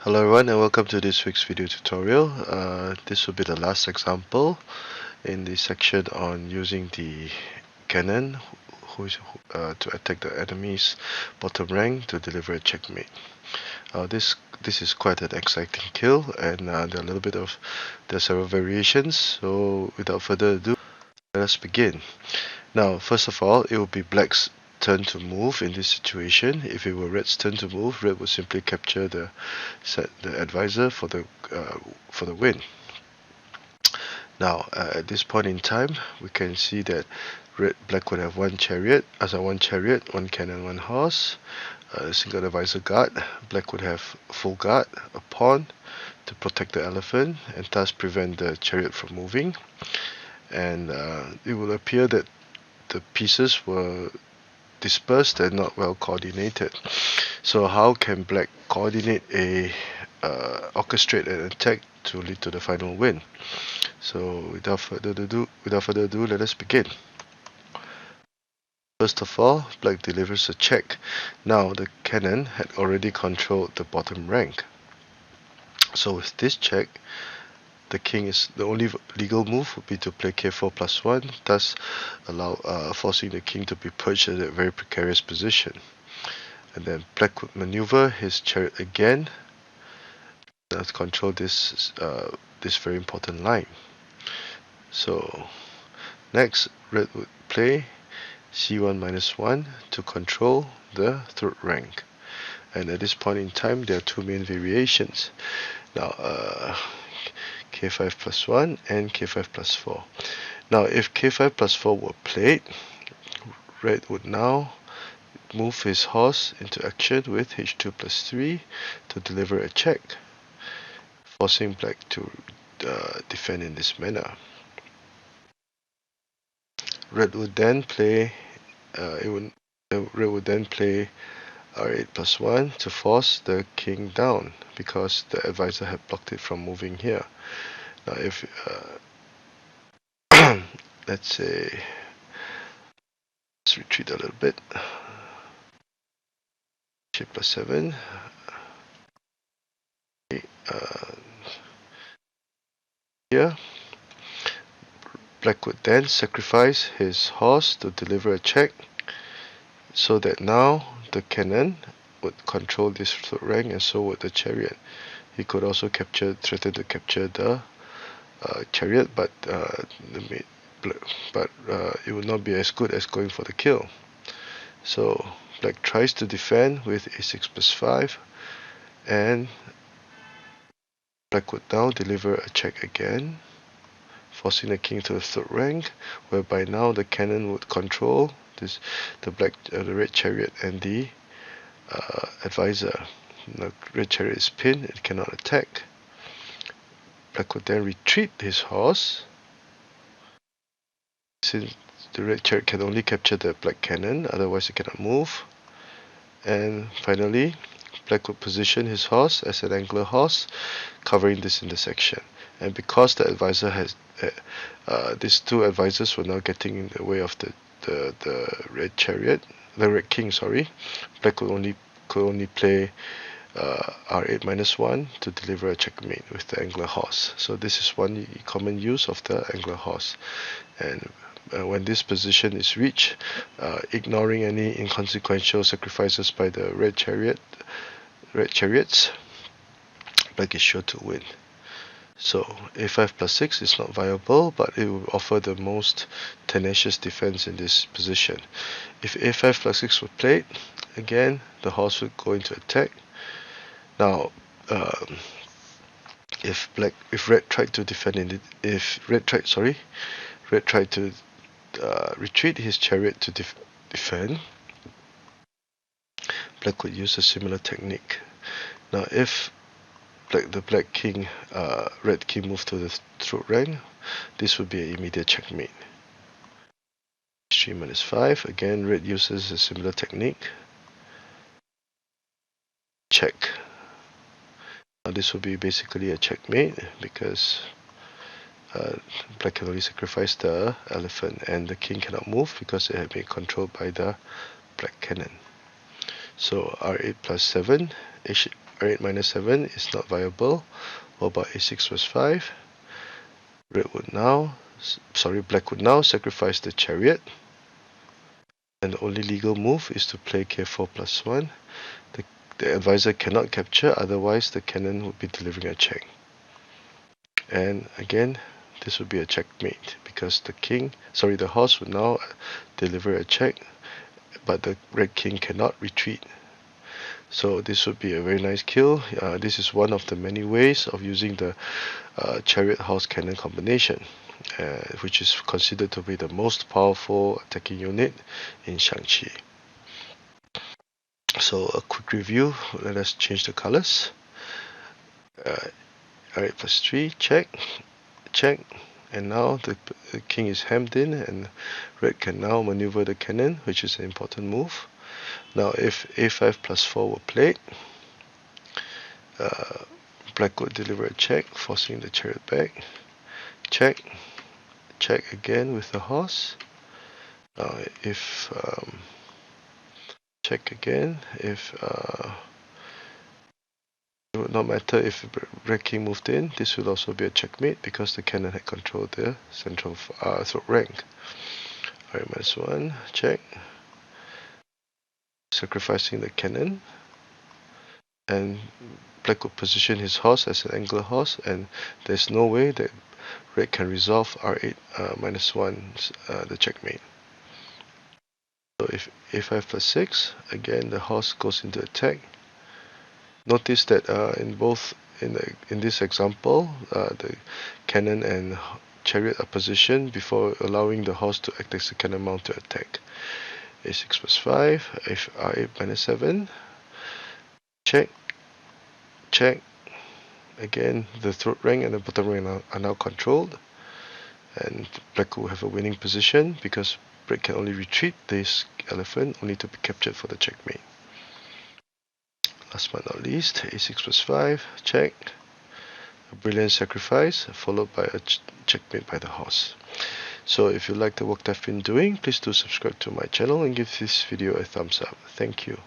Hello everyone and welcome to this week's video tutorial. This will be the last example in the section on using the cannon to attack the enemy's bottom rank to deliver a checkmate. This is quite an exciting kill, and there are several variations. So without further ado, let us begin. Now, first of all, it will be black's turn to move in this situation. If it were red's turn to move, red would simply capture the advisor for the win. Now, at this point in time, we can see that black would have one chariot, one cannon, one horse, a single advisor guard. Black would have full guard, a pawn to protect the elephant and thus prevent the chariot from moving. And it will appear that the pieces were dispersed and not well coordinated. So how can black coordinate orchestrate an attack to lead to the final win? So without further ado, let us begin. First of all, black delivers a check. Now the cannon had already controlled the bottom rank. So with this check, the only legal move would be to play k4 plus 1, thus forcing the king to be perched at a very precarious position. And then black would maneuver his chariot again to control this very important line. So next, red would play c1 minus 1 to control the third rank. And at this point in time, there are two main variations. Now, k5 plus 1 and k5 plus 4. Now, if k5 plus 4 were played, red would now move his horse into action with h2 plus 3 to deliver a check, forcing black to defend in this manner. Red would then play r8 plus 1 to force the king down because the advisor had blocked it from moving here. Now if let's say, let's retreat a little bit. H8 plus 7. Here, black would then sacrifice his horse to deliver a check, so that now the cannon would control this third rank, and so would the chariot. He could also threaten to capture the chariot, but it would not be as good as going for the kill. So black tries to defend with a6 plus 5, and black would now deliver a check again, forcing the king to the third rank, whereby now the cannon would control the red chariot and the advisor. The red chariot is pinned, it cannot attack. Black would then retreat his horse, since the red chariot can only capture the black cannon, otherwise it cannot move. And finally, black would position his horse as an angler horse, covering this intersection. And because the advisor has these two advisors were now getting in the way of the red chariot, the red king, sorry, black could only play r8 minus 1 to deliver a checkmate with the angler horse. So this is one common use of the angler horse. And when this position is reached, ignoring any inconsequential sacrifices by the red chariots, black is sure to win. So a5 plus 6 is not viable, but it will offer the most tenacious defense in this position. If a5 plus 6 were played, again the horse would go into attack. Now, if red tried to defend red tried to retreat his chariot to defend, black would use a similar technique. Now, if the red king moved to the third rank, this would be an immediate checkmate. H3 minus 5. Again, red uses a similar technique. Check. Now this would be basically a checkmate because black can only sacrifice the elephant, and the king cannot move because it had been controlled by the black cannon. So r8 plus 7, r8 minus 7 is not viable. What about a6 plus 5? Black would now sacrifice the chariot. And the only legal move is to play k4 plus 1. The advisor cannot capture, otherwise the cannon would be delivering a check. And again, this would be a checkmate because the horse would now deliver a check, but the red king cannot retreat. So this would be a very nice kill. This is one of the many ways of using the chariot horse cannon combination, which is considered to be the most powerful attacking unit in Xiangqi. So a quick review. Let us change the colors. R8 plus 3, check, check, and now the king is hemmed in, and red can now maneuver the cannon, which is an important move. Now if a5 plus 4 were played, black would deliver a check, forcing the chariot back. Check, check again with the horse. Now if check again, if it would not matter if red king moved in, this will also be a checkmate because the cannon had controlled the central throat rank. Alright, minus 1, check. Sacrificing the cannon. And black would position his horse as an angular horse, and there's no way that red can resolve r8 minus 1, the checkmate. So if a5 plus 6, again the horse goes into attack. Notice that in this example, the cannon and chariot are positioned before allowing the horse to act as a cannon mount to attack. a6 plus 5, if r8 minus 7, check, check. Again, the throat rank and the bottom rank are now controlled, and black will have a winning position because black can only retreat this elephant, only to be captured for the checkmate. Last but not least, a6 plus 5, check. A brilliant sacrifice, followed by a checkmate by the horse. So if you like the work I've been doing, please do subscribe to my channel and give this video a thumbs up. Thank you.